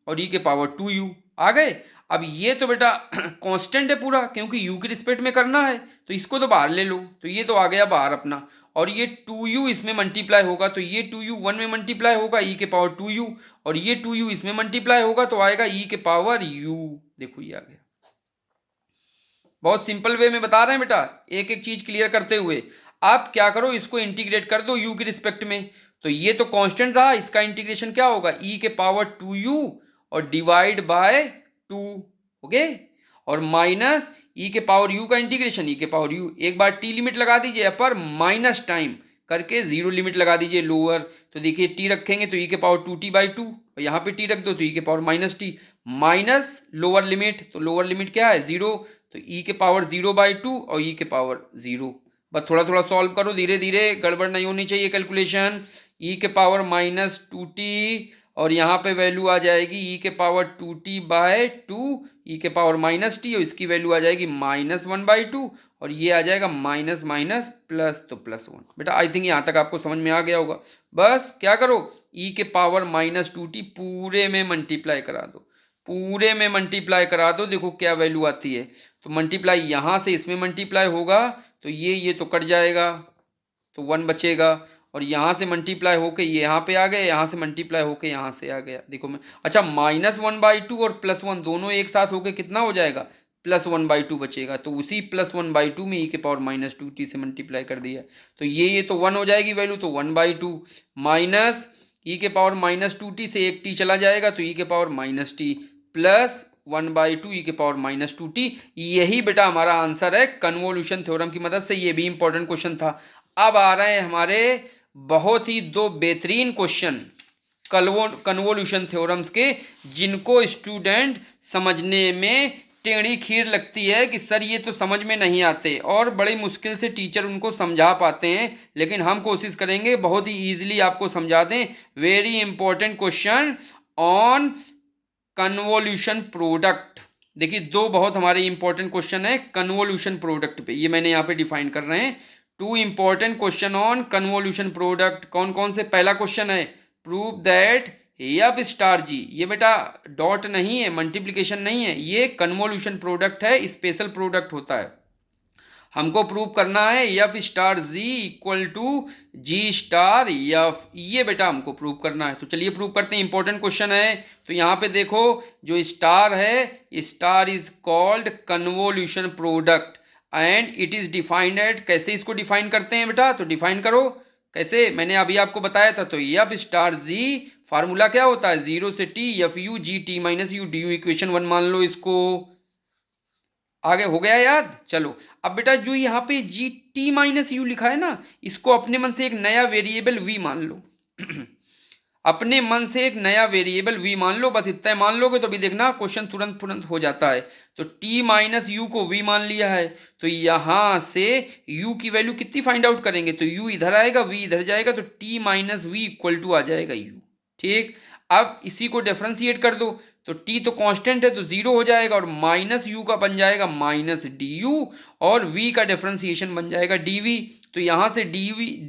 और ई के पावर टू यू आ गए। अब ये तो बेटा कांस्टेंट है पूरा, क्योंकि यू के रिस्पेक्ट में करना है, तो इसको तो बाहर ले लो, तो ये तो आ गया बाहर अपना, और ये टू यू इसमें मल्टीप्लाई होगा तो ये टू यू वन में मल्टीप्लाई होगा ई के पावर टू यू, और ये टू यू इसमें मल्टीप्लाई होगा तो आएगा ई के पावर यू। देखो ये आ गया। बहुत सिंपल वे में बता रहे हैं बेटा, एक एक चीज क्लियर करते हुए। आप क्या करो, इसको इंटीग्रेट कर दो यू के रिस्पेक्ट में, तो ये तो कांस्टेंट रहा, इसका इंटीग्रेशन क्या होगा? ई के पावर टू यू और डिवाइड बाय टू, ओके, और माइनस ई के पावर यू का इंटीग्रेशन ई के पावर यू। एक बार टी लिमिट लगा दीजिए अपर, माइनस टाइम करके जीरो लिमिट लगा दीजिए लोअर, तो देखिए टी रखेंगे तो ई के power two T by two, और यहाँ पे टी रख दो तो ई के power minus T, minus lower limit, तो लोअर लिमिट क्या है? जीरो, तो ई के पावर जीरो बाई टू और ई के पावर जीरो। बस थोड़ा थोड़ा सॉल्व करो, धीरे धीरे, गड़बड़ नहीं होनी चाहिए कैलकुलेशन। ई के पावर माइनस टू टी और यहाँ पे वैल्यू आ जाएगी ई के power two t by two, e के पावर माइनस टी, और इसकी वैल्यू आ जाएगी माइनस वन बाई टू, और ये आ जाएगा माइनस माइनस प्लस, तो प्लस वन। बेटा आई थिंक यहाँ तक आपको समझ में आ गया होगा। बस क्या करो, ई के पावर माइनस टू टी पूरे में मल्टीप्लाई करा दो, पूरे में मल्टीप्लाई करा दो, देखो क्या वैल्यू आती है। तो मल्टीप्लाई यहाँ से इसमें मल्टीप्लाई होगा तो ये तो कट जाएगा तो वन बचेगा, और यहाँ से मल्टीप्लाई होके ये यहाँ पे आ गए, यहाँ से मल्टीप्लाई होके यहाँ से आ गया। देखो मैं, अच्छा माइनस वन बाई टू और प्लस वन दोनों एक साथ होके कितना हो जाएगा? प्लस वन बाई टू बचेगा, तो उसी प्लस वन बाई टू में ई के पावर माइनस टू टी से मल्टीप्लाई कर दिया, तो ये तो वन हो जाएगी वैल्यू, तो वन बाई टू माइनस ई के पावर माइनस टू टी से एक टी चला जाएगा तो ई के power minus t plus one by two e के पावर माइनस टू टी। यही बेटा हमारा आंसर है कन्वोल्यूशन थ्योरम की मदद से। ये भी इंपॉर्टेंट क्वेश्चन था। अब आ रहे हैं हमारे बहुत ही दो बेहतरीन क्वेश्चन कन्वोल्यूशन थ्योरम्स के, जिनको स्टूडेंट समझने में टेढ़ी खीर लगती है कि सर ये तो समझ में नहीं आते, और बड़ी मुश्किल से टीचर उनको समझा पाते हैं, लेकिन हम कोशिश करेंगे बहुत ही ईजिली आपको समझा दें। Very important question on convolution product. देखिए दो बहुत हमारे इंपॉर्टेंट क्वेश्चन है कन्वोल्यूशन प्रोडक्ट पे, ये मैंने यहाँ पे डिफाइन कर रहे हैं। Two important question on convolution product. कौन कौन से? पहला क्वेश्चन है prove that F star G, ये बेटा डॉट नहीं है, मल्टीप्लीकेशन नहीं है, ये कन्वोल्यूशन प्रोडक्ट है, स्पेशल प्रोडक्ट होता है। हमको प्रूव करना है F star ji equal to ji star F, ये बेटा हमको प्रूव करना है। तो चलिए प्रूव करते हैं, इंपॉर्टेंट क्वेश्चन है। तो यहाँ पे देखो जो स्टार है, star is called convolution product and it is defined at, कैसे इसको डिफाइन करते हैं बेटा? तो डिफाइन करो कैसे, मैंने अभी आपको बताया था। तो एफ स्टार जी फार्मूला क्या होता है? जीरो से T F u g T minus U D you, equation one मान लो इसको। आगे हो गया याद? चलो अब बेटा जो यहाँ पे जी टी माइनस यू लिखा है ना, इसको अपने मन से एक नया वेरिएबल वी मान लो। अपने मन से एक नया वेरिएबल वी मान लो, बस इतना मान लोगे तो अभी देखना क्वेश्चन तुरंत तुरंत हो जाता है। तो t माइनस यू को v मान लिया है, तो यहां से u की वैल्यू कितनी फाइंड आउट करेंगे, तो u इधर आएगा v इधर जाएगा, तो t minus v equal to आ जाएगा u। ठीक, अब इसी को डिफरेंशिएट कर दो, तो t तो कांस्टेंट है तो जीरो हो जाएगा, और माइनस यू का बन जाएगा माइनस डी यू, और v का डिफरेंशिएशन बन जाएगा dv। तो यहाँ से डी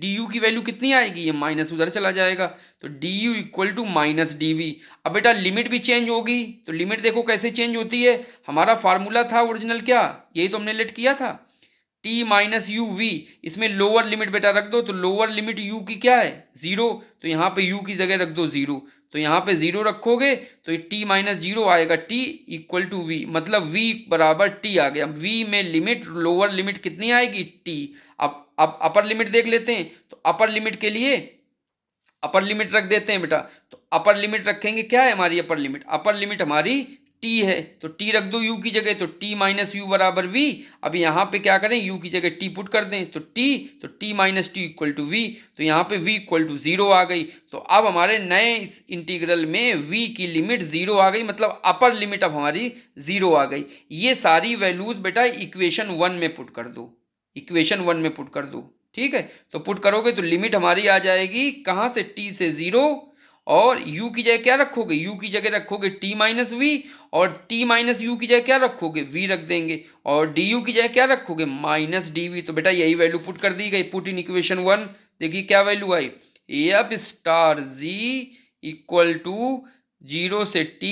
यू की वैल्यू कितनी आएगी, ये माइनस उधर चला जाएगा, तो D U equal to minus D V. अब बेटा लिमिट भी चेंज होगी, तो लिमिट देखो कैसे चेंज होती है। हमारा फार्मूला था ओरिजिनल क्या, यही तो हमने लेट किया था, t माइनस यू वी, इसमें लोअर लिमिट बेटा रख दो, तो लोअर लिमिट u की क्या है, जीरो, तो यहाँ पे u की जगह रख दो जीरो, तो यहाँ पे जीरो रखोगे तो ये t माइनस जीरो आएगा, t इक्वल टू वी, मतलब v बराबर t आ गया। v में लिमिट लोअर लिमिट कितनी आएगी, t। अब अपर लिमिट देख लेते हैं, तो अपर लिमिट के लिए अपर लिमिट रख देते हैं बेटा, तो अपर लिमिट रखेंगे, क्या है हमारी अपर लिमिट, अपर लिमिट हमारी t है, तो t रख दो u की जगह, तो t माइनस यू बराबर v। अब यहाँ पे क्या करें, u की जगह t पुट कर दें, तो t minus T equal to v, तो यहाँ पे v इक्वल टू जीरो आ गई। तो अब हमारे नए इस इंटीग्रल में v की लिमिट जीरो आ गई, मतलब अपर लिमिट अब हमारी जीरो आ गई। ये सारी वैल्यूज बेटा इक्वेशन 1 में पुट कर दो, इक्वेशन 1 में पुट कर दो। ठीक है, तो पुट करोगे तो लिमिट हमारी आ जाएगी कहाँ से, t से जीरो, और u की जगह क्या रखोगे, u की जगह रखोगे t माइनस वी, और t माइनस यू की जगह क्या रखोगे, v रख देंगे, और du की जगह क्या रखोगे, माइनस dv। तो बेटा यही वैल्यू पुट कर दी गई, पुट इन इक्वेशन 1। देखिए क्या वैल्यू आई, F star ji equal to zero से t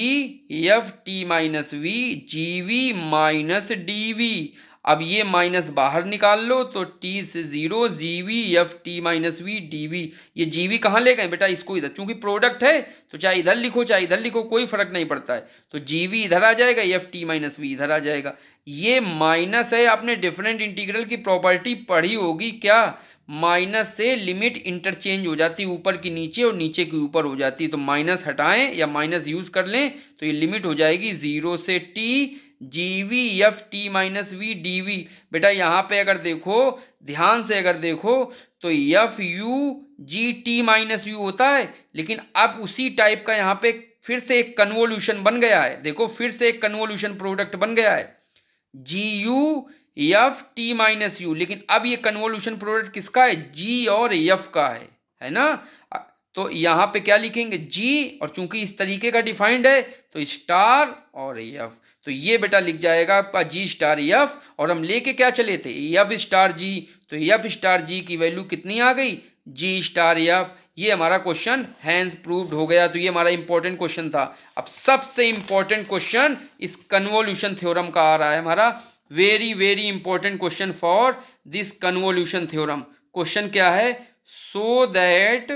F T minus V G V minus D V. अब ये माइनस बाहर निकाल लो, तो t से zero G V F T minus V D V. ये जी वी कहाँ ले गए बेटा, इसको इधर, चूंकि प्रोडक्ट है तो चाहे इधर लिखो चाहे इधर लिखो कोई फर्क नहीं पड़ता है, तो जी वी इधर आ जाएगा, एफ टी माइनस वी इधर आ जाएगा। ये माइनस है, आपने डिफरेंट इंटीग्रल की प्रॉपर्टी पढ़ी होगी क्या, माइनस से लिमिट इंटरचेंज हो जाती है, ऊपर की नीचे और नीचे की ऊपर हो जाती है, तो माइनस हटाएं या माइनस यूज कर लें तो ये लिमिट हो जाएगी जीरो से T G V F T minus V D V. बेटा यहाँ पे अगर देखो ध्यान से, अगर देखो तो F u g T minus you होता है, लेकिन अब उसी टाइप का यहाँ पे फिर से एक कन्वोल्यूशन बन गया है। देखो फिर से एक कन्वोल्यूशन प्रोडक्ट बन गया है, g u f T minus u, लेकिन अब ये कन्वोल्यूशन प्रोडक्ट किसका है, जी और एफ का है ना। तो यहाँ पे क्या लिखेंगे, जी, और चूंकि इस तरीके का डिफाइंड है तो स्टार और एफ, तो ये बेटा लिख जाएगा आपका जी स्टार एफ, और हम लेके क्या चले थे, एफ स्टार जी, तो एफ स्टार जी की वैल्यू कितनी आ गई, जी स्टार एफ। ये हमारा क्वेश्चन हैंस प्रूव्ड हो गया, तो ये हमारा इंपॉर्टेंट क्वेश्चन था। अब सबसे इंपॉर्टेंट क्वेश्चन इस कन्वोल्यूशन थ्योरम का आ रहा है हमारा, very very important question for this convolution theorem. Question क्या है, so that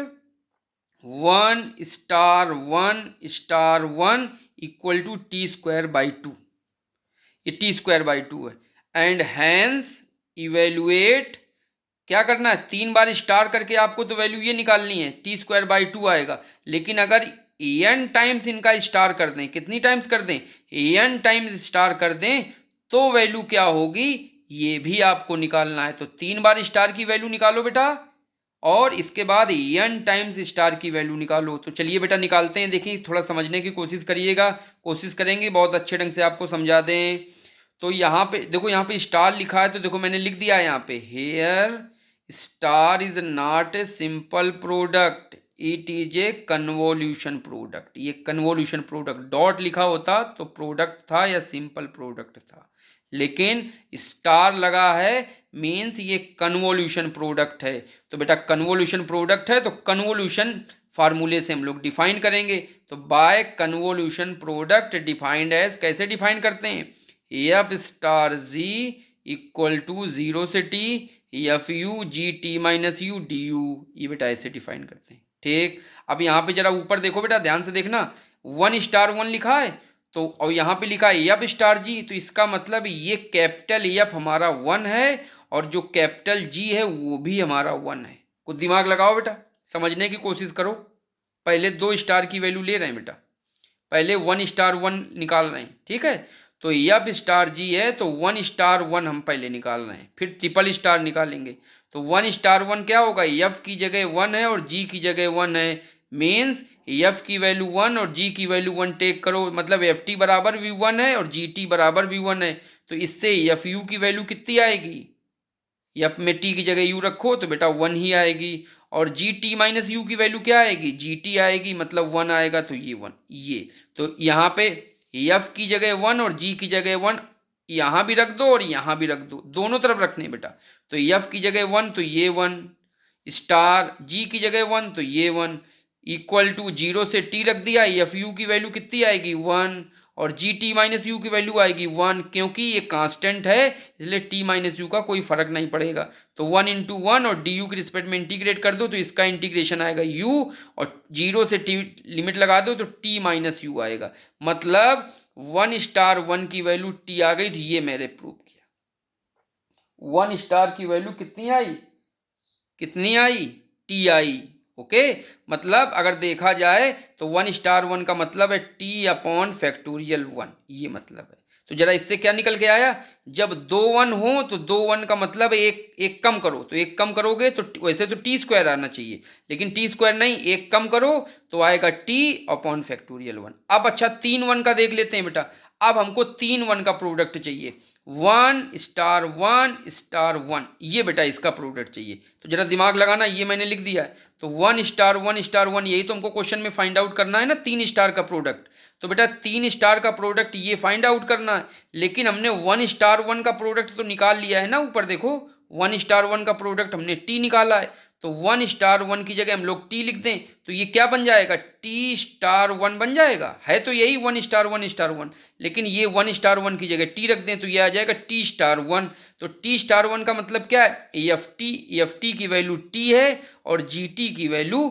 1 star 1 equal to T square by two, ये टी स्क्वायर बाई टू है, एंड हैंस इवेल्युएट, क्या करना है, 3 बार स्टार करके आपको तो वैल्यू ये निकालनी है, टी स्क्वायर बाई टू आएगा। लेकिन अगर एन टाइम्स इनका स्टार कर दें, कितनी टाइम्स कर दें, एन टाइम्स स्टार कर दें, तो वैल्यू क्या होगी ये भी आपको निकालना है। तो 3 बार स्टार की वैल्यू निकालो बेटा, और इसके बाद एन टाइम्स स्टार की वैल्यू निकालो। तो चलिए बेटा निकालते हैं, देखिए थोड़ा समझने की कोशिश करिएगा, कोशिश करेंगे बहुत अच्छे ढंग से आपको समझा दें। तो यहाँ पे देखो, यहाँ पे स्टार लिखा है, तो देखो मैंने लिख दिया है यहाँ पे, here star is not a simple product, it is a convolution product. ये कन्वोल्यूशन प्रोडक्ट, डॉट लिखा होता तो प्रोडक्ट था या सिंपल प्रोडक्ट था, लेकिन स्टार लगा है मीन्स ये कन्वोल्यूशन प्रोडक्ट है। तो बेटा कन्वोल्यूशन प्रोडक्ट है तो कन्वोल्यूशन फार्मूले से हम लोग डिफाइन करेंगे। तो by convolution product defined as, कैसे डिफाइन करते हैं, f star ji equal to zero से T F u g T minus U D u, ये बेटा ऐसे डिफाइन करते हैं। ठीक, अब यहाँ पे जरा ऊपर देखो बेटा, ध्यान से देखना, 1 स्टार 1 लिखा है, तो और यहाँ पे लिखा है एफ स्टार जी, तो इसका मतलब ये कैपिटल एफ हमारा 1 है, और जो कैपिटल जी है वो भी हमारा 1 है। कुछ दिमाग लगाओ बेटा, समझने की कोशिश करो। पहले 2 स्टार की वैल्यू ले रहे हैं बेटा, पहले 1 स्टार 1 निकाल रहे हैं, ठीक है। तो एफ स्टार जी है तो 1 स्टार 1 हम पहले निकाल रहे हैं, फिर ट्रिपल स्टार निकालेंगे। तो 1 स्टार 1 क्या होगा, एफ की जगह 1 है और जी की जगह 1 है, मीन्स एफ की वैल्यू 1 और जी की वैल्यू 1 टेक करो, मतलब एफ टी बराबर भी 1 है और जी टी बराबर भी 1 है। तो इससे एफ यू की वैल्यू कितनी आएगी, एफ में टी की जगह यू रखो तो बेटा 1 ही आएगी, और जी टी माइनस यू की वैल्यू क्या आएगी, जी टी आएगी, मतलब 1 आएगा, तो ये 1 ये। तो यहाँ पे एफ की जगह 1 और जी की जगह 1 यहाँ भी रख दो और यहाँ भी रख दो, दोनों तरफ रखने बेटा। तो एफ की जगह 1 तो ये 1 स्टार, जी की जगह 1 तो ये 1, इक्वल टू 0 से टी रख दिया, एफ यू की वैल्यू कितनी आएगी 1 और जी टी माइनस यू की वैल्यू आएगी 1, क्योंकि ये कांस्टेंट है इसलिए टी माइनस यू का कोई फर्क नहीं पड़ेगा। तो 1 इंटू 1 और डी यू के रिस्पेक्ट में इंटीग्रेट कर दो तो इसका इंटीग्रेशन आएगा u, और 0 से टी लिमिट लगा दो तो टी माइनस यू आएगा, मतलब 1 स्टार 1 की वैल्यू टी आ गई। तो ये मैंने प्रूव किया, 1 स्टार की वैल्यू कितनी आई, कितनी आई, टी आई। ओके, मतलब अगर देखा जाए तो 1 स्टार 1 का मतलब है टी अपॉन फैक्टोरियल 1, ये मतलब है। तो जरा इससे क्या निकल के आया, जब 2 1 हो तो 2 1 का मतलब एक कम करो, तो एक कम करोगे तो वैसे तो टी स्क्वायर आना चाहिए, लेकिन टी स्क्वायर नहीं, एक कम करो तो आएगा टी अपॉन फैक्टोरियल 1। अब अच्छा 3 1 का देख लेते हैं बेटा, अब हमको 3 1 का प्रोडक्ट चाहिए, 1 स्टार 1 स्टार 1, ये बेटा इसका प्रोडक्ट चाहिए। तो जरा दिमाग लगाना, ये मैंने लिख दिया है। तो 1 स्टार 1 स्टार 1, यही तो हमको क्वेश्चन में फाइंड आउट करना है ना, 3 स्टार का प्रोडक्ट। तो बेटा 3 स्टार का प्रोडक्ट ये फाइंड आउट करना है, लेकिन हमने 1 स्टार 1 का प्रोडक्ट तो निकाल लिया है ना, ऊपर देखो 1 स्टार 1 का प्रोडक्ट हमने टी निकाला है, तो 1 स्टार 1 की जगह हम लोग टी लिख दें तो ये क्या बन जाएगा, टी स्टार 1 बन जाएगा, है तो यही 1 स्टार 1 स्टार 1, लेकिन ये 1 स्टार 1 की जगह टी रख दें तो ये आ जाएगा टी स्टार 1। तो टी स्टार 1 का मतलब क्या है, एफ टी की वैल्यू टी है और जी टी की वैल्यू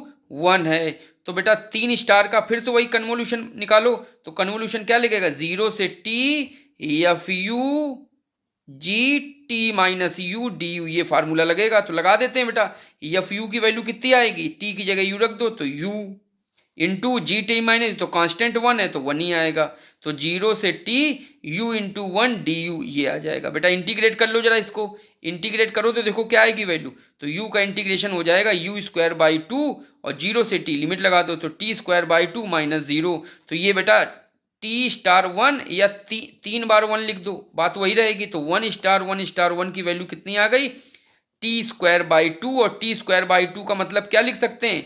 1 है। तो बेटा 3 स्टार का फिर से वही कन्वोल्यूशन निकालो, तो कन्वोल्यूशन क्या लिखेगा, 0 से T F u g T minus U D u, ये फार्मूला लगेगा। तो लगा देते हैं बेटा, एफ यू की वैल्यू कितनी आएगी, टी की जगह यू रख दो तो you, into G T minus, तो कांस्टेंट 1 है तो 1 ही आएगा, तो 0 से T U into 1 D u, ये आ जाएगा। बेटा इंटीग्रेट कर लो जरा, इसको इंटीग्रेट करो तो देखो क्या आएगी वैल्यू, तो यू का इंटीग्रेशन हो जाएगा यू स्क्वायर बाई 2 और 0 से टी लिमिट लगा दो तो टी स्क्वायर बाई 2 माइनस 0। तो ये बेटा टी स्टार 1 या 3 बार 1 लिख दो, बात वही रहेगी। तो 1 स्टार 1 की वैल्यू कितनी आ गई, टी स्क्वायर बाई 2, और टी स्क्वायर बाई 2 का मतलब क्या लिख सकते हैं,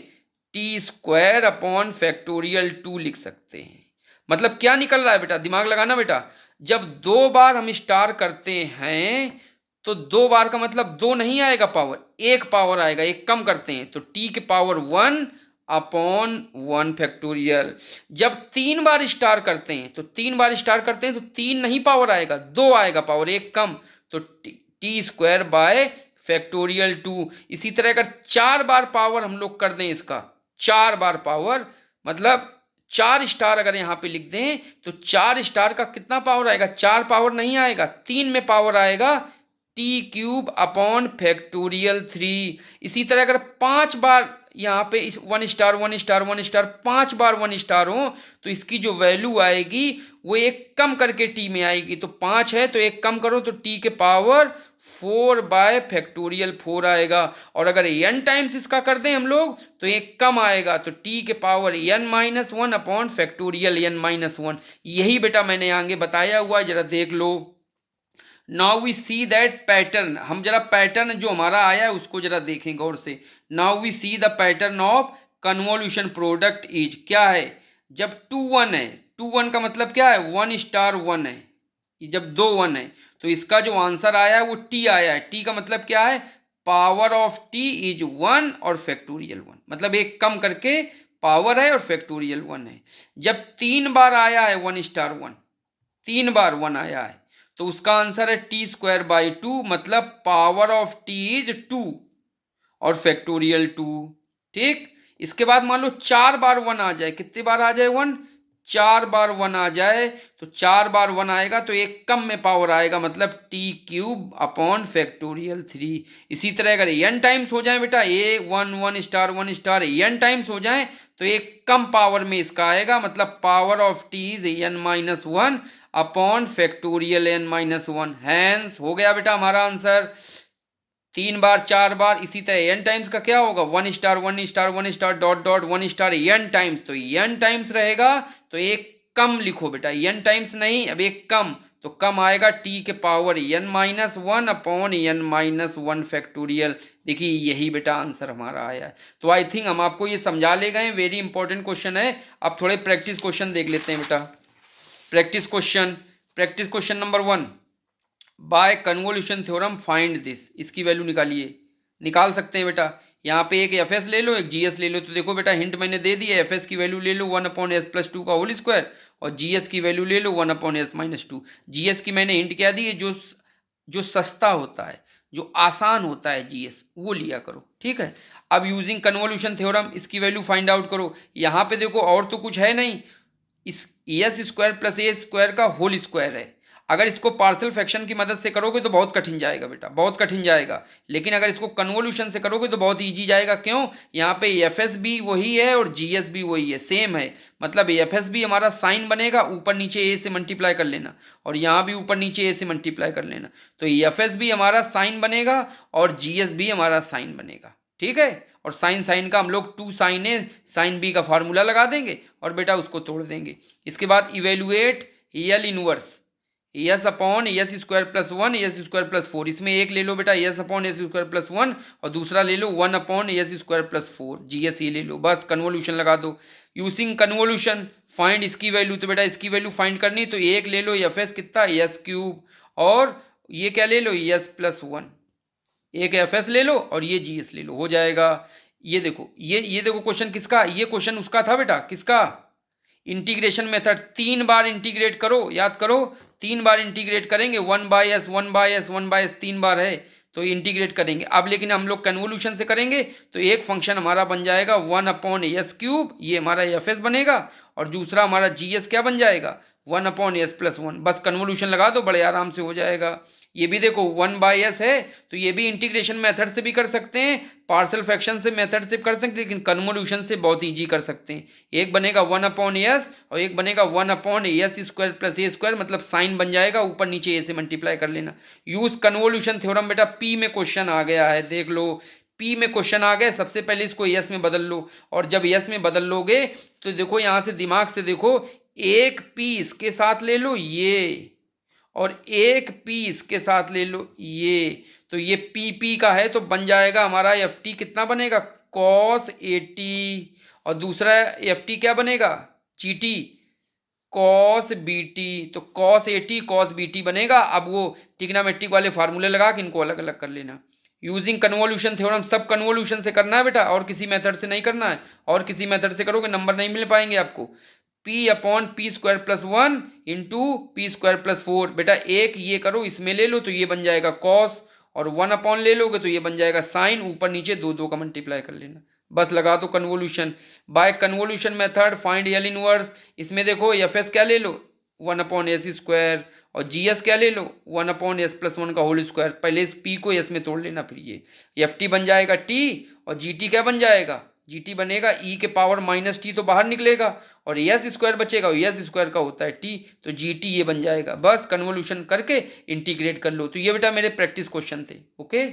टी स्क्वायर अपॉन फैक्टोरियल 2 लिख सकते हैं। मतलब क्या निकल रहा है बेटा, दिमाग लगाना बेटा, जब 2 बार हम स्टार करते हैं तो 2 बार का मतलब 2 नहीं आएगा पावर, 1 पावर आएगा, एक कम करते हैं तो टी के पावर 1 अपॉन 1 फैक्टोरियल। जब 3 बार स्टार करते हैं तो 3 बार स्टार करते हैं तो 3 नहीं पावर आएगा, 2 आएगा पावर, एक कम, तो टी स्क्वायर बाय फैक्टोरियल 2। इसी तरह अगर 4 बार पावर हम लोग कर दें इसका, 4 बार पावर मतलब 4 स्टार अगर यहाँ पे लिख दें तो 4 स्टार का कितना पावर आएगा, 4 पावर नहीं आएगा, 3 में पावर आएगा, टी क्यूब अपॉन फैक्टोरियल 3। इसी तरह अगर 5 बार यहाँ पे इस 1 स्टार 1 स्टार 1 स्टार 5 बार 1 स्टार हो तो इसकी जो वैल्यू आएगी वो एक कम करके टी में आएगी, तो 5 है तो एक कम करो तो टी के पावर 4 बाय फैक्टोरियल 4 आएगा। और अगर n टाइम्स इसका कर दें हम लोग तो एक कम आएगा, तो टी के power n minus 1 upon factorial n minus 1। यही बेटा मैंने आगे बताया हुआ है, जरा देख लो। Now we see that pattern, हम जरा पैटर्न जो हमारा आया है उसको जरा देखें गौर से। Now we see the pattern of convolution product is, क्या है, जब 2 1 है, 2 1 का मतलब क्या है, 1 स्टार 1 है, जब 2 1 है तो इसका जो आंसर आया है वो टी आया है। टी का मतलब क्या है, पावर ऑफ टी इज 1 और फैक्टोरियल 1, मतलब एक कम करके पावर है और फैक्टोरियल 1 है। जब 3 बार आया है 1 स्टार 1, 3 बार 1 आया है तो उसका आंसर है टी स्क्वायर बाई 2, मतलब पावर ऑफ टी इज 2 और फैक्टोरियल 2। ठीक, इसके बाद मान लो 4 बार 1 आ जाए, कितने बार आ जाए 1, 4 बार 1 आ जाए तो 4 बार 1 आएगा तो एक कम में पावर आएगा, मतलब टी क्यूब अपॉन फैक्टोरियल 3। इसी तरह अगर n टाइम्स हो जाए बेटा, ए 1 स्टार 1 स्टार n टाइम्स हो जाए तो एक कम पावर में इसका आएगा, मतलब power of T is n-1 upon factorial n-1। Hence हो गया बेटा हमारा आंसर 3 बार 4 बार। इसी तरह n टाइम्स का क्या होगा, 1 star 1 star 1 star dot dot 1 star n times, तो n टाइम्स रहेगा तो एक कम लिखो बेटा, n टाइम्स नहीं, अब एक कम, तो कम आएगा t के power n-1 upon n-1 factorial. देखिए यही बेटा आंसर हमारा आया है। तो आई थिंक हम आपको ये समझा ले गए, वेरी इंपॉर्टेंट क्वेश्चन है। अब थोड़े प्रैक्टिस क्वेश्चन देख लेते हैं बेटा। Practice question number 1, by convolution theorem find this. इसकी वैल्यू निकालिए। निकाल सकते हैं बेटा, यहाँ पे एक एफ एस ले लो, एक जी एस ले लो। तो देखो बेटा हिंट मैंने दे दिया, एफ एस की वैल्यू ले लो 1/s+2 का होल स्क्वायर, और जी एस की वैल्यू ले लो 1/s-2। जी एस की मैंने हिंट क्या दी है, जो सस्ता होता है, जो आसान होता है जीएस, वो लिया करो, ठीक है। अब यूजिंग कन्वोल्यूशन थ्योरम इसकी वैल्यू फाइंड आउट करो। यहाँ पे देखो और तो कुछ है नहीं, इस एस स्क्वायर प्लस ए स्क्वायर का होल स्क्वायर है। अगर इसको पार्शियल फ्रैक्शन की मदद से करोगे तो बहुत कठिन जाएगा बेटा, बहुत कठिन जाएगा। लेकिन अगर इसको कन्वोल्यूशन से करोगे तो बहुत इजी जाएगा। क्यों, यहाँ पे एफ एस भी वही है और जी एस भी वही है, सेम है। मतलब एफ एस भी हमारा साइन बनेगा, ऊपर नीचे ए से मल्टीप्लाई कर लेना, और यहाँ भी ऊपर नीचे ए से मल्टीप्लाई कर लेना। तो एफ एस भी हमारा साइन बनेगा और जी एस भी हमारा साइन बनेगा, ठीक है। और साइन साइन का हम लोग 2 साइन ए साइन बी का फार्मूला लगा देंगे और बेटा उसको तोड़ देंगे। इसके बाद evaluate L inverse S upon S square plus 1 S square plus 4। इसमें एक ले लो बेटा S upon S square plus 1, और दूसरा ले लो 1 upon S square plus 4। G S ये ले लो, बस कन्वोल्यूशन लगा दो। यूजिंग कन्वोल्यूशन फाइंड इसकी वैल्यू। तो बेटा इसकी वैल्यू फाइंड करनी तो एक ले लो एफ एस कितना एस क्यूब, और ये क्या ले लो एस प्लस 1। एक एफ एस ले लो और ये जी एस ले लो, हो जाएगा। ये देखो ये देखो क्वेश्चन किसका, ये क्वेश्चन उसका था बेटा, किसका, इंटीग्रेशन मेथड। 3 बार इंटीग्रेट करो, याद करो 3 बार इंटीग्रेट करेंगे, 1/s 1/s 1/s 3 बार है तो इंटीग्रेट करेंगे। अब लेकिन हम लोग कन्वोल्यूशन से करेंगे तो एक फंक्शन हमारा बन जाएगा 1/s³, ये हमारा एफ एस बनेगा, और दूसरा हमारा जी एस क्या बन जाएगा 1/s+1। बस कन्वोल्यूशन लगा दो, बड़े आराम से हो जाएगा। ये भी देखो 1/s है तो ये भी इंटीग्रेशन मेथड से भी कर सकते हैं, पार्शियल फ्रैक्शन से मेथड से कर सकते हैं, लेकिन कन्वोल्यूशन से बहुत इजी कर सकते हैं। एक बनेगा 1/s और एक बनेगा 1/s² प्लस ए स्क्वायर, मतलब साइन बन जाएगा, ऊपर नीचे ए से मल्टीप्लाई कर लेना। Use convolution theorem. बेटा पी में क्वेश्चन आ गया है, देख लो पी में क्वेश्चन आ गए। सबसे पहले इसको एस में बदल लो, और जब एस में बदल लोगे तो देखो यहाँ से दिमाग से देखो, एक पी इसके साथ ले लो ये, और एक पी इसके साथ ले लो ये, तो ये पी पी का है तो बन जाएगा हमारा एफ टी कितना बनेगा cos 80, और दूसरा एफ टी क्या बनेगा G T cos B T, तो cos 80 cos बी टी बनेगा। अब वो ट्रिग्नोमेट्रिक वाले फार्मूले लगा के इनको अलग अलग कर लेना। यूजिंग कन्वोल्यूशन थ्योरम, सब कन्वोल्यूशन से करना है बेटा, और किसी मेथड से नहीं करना है। और किसी मेथड से करोगे नंबर नहीं मिल पाएंगे आपको। p/p² + 1 into p²+4। बेटा एक ये करो, इसमें ले लो तो ये बन जाएगा कॉस, और 1 अपॉन ले लोगे तो ये बन जाएगा साइन, ऊपर नीचे दो दो का मल्टीप्लाई कर लेना। बस लगा दो convolution. By convolution method find L inverse. इसमें देखो एफ एस क्या ले लो 1/s², और जी एस क्या ले लो 1/s+1 का होल स्क्वायर। पहले इस पी को एस में तोड़ लेना, फिर ये एफ टी बन जाएगा टी, और जी टी क्या बन जाएगा, जी टी बनेगा ई के पावर माइनस टी, तो बाहर निकलेगा, और एस स्क्वायर बचेगा, एस स्क्वायर का होता है टी, तो जी टी ये बन जाएगा। बस कन्वोल्यूशन करके इंटीग्रेट कर लो। तो ये बेटा मेरे प्रैक्टिस क्वेश्चन थे, ओके।